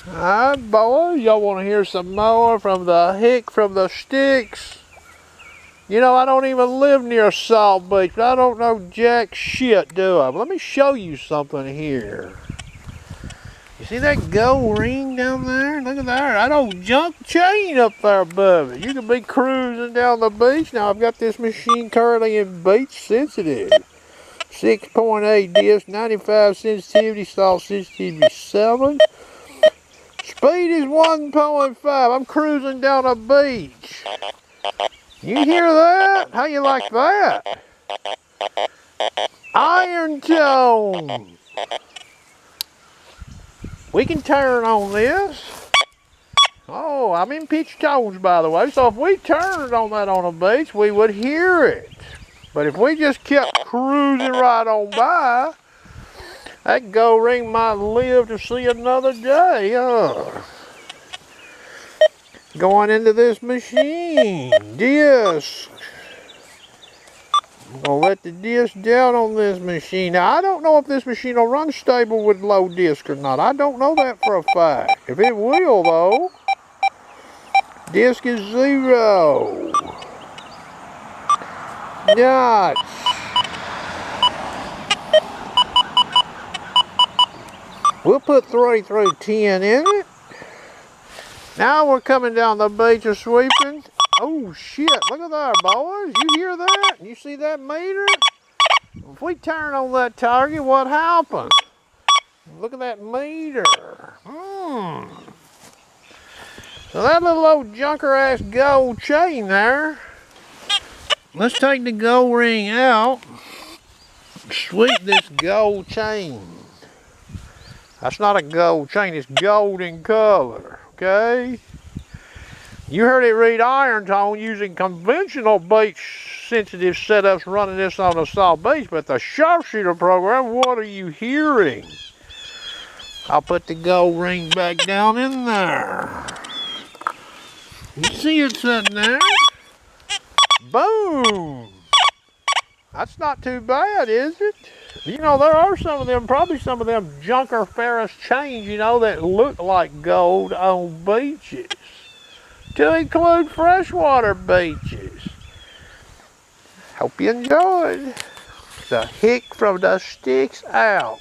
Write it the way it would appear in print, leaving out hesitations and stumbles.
Alright, boys, y'all want to hear some more from the hick from the sticks? You know, I don't even live near Salt Beach, but I don't know jack shit, do I? But let me show you something here. You see that gold ring down there? Look at that. That old junk chain up there above it. You could be cruising down the beach. Now, I've got this machine currently in beach sensitive. 6.8 disc, 95 sensitivity, salt sensitivity 7. Speed is 1.5. I'm cruising down a beach. You hear that? How you like that? Iron tone. We can turn on this. Oh, I'm in pitch tones, by the way. So if we turned on that on a beach, we would hear it. But if we just kept cruising right on by, that gold ring might live to see another day. Going into this machine. Disc. I'm going to let the disc down on this machine. Now, I don't know if this machine will run stable with low disc or not. I don't know that for a fact. If it will, though, disc is 0. Nuts. We'll put 3 through 10 in it. Now we're coming down the beach of sweeping. Oh shit, look at that, boys. You hear that? You see that meter? If we turn on that target, what happens? Look at that meter. So that little old junker ass gold chain there. Let's take the gold ring out. Sweep this gold chain. That's not a gold chain, it's gold in color, okay? You heard it read iron tone using conventional beach sensitive setups running this on the Salt Beach, but the sharpshooter program, what are you hearing? I'll put the gold ring back down in there. You see it sitting there? Boom! That's not too bad, is it? You know, there are some of them, probably some of them junker ferrous chains, you know, that look like gold on beaches. To include freshwater beaches. Hope you enjoyed. The hick from the sticks out.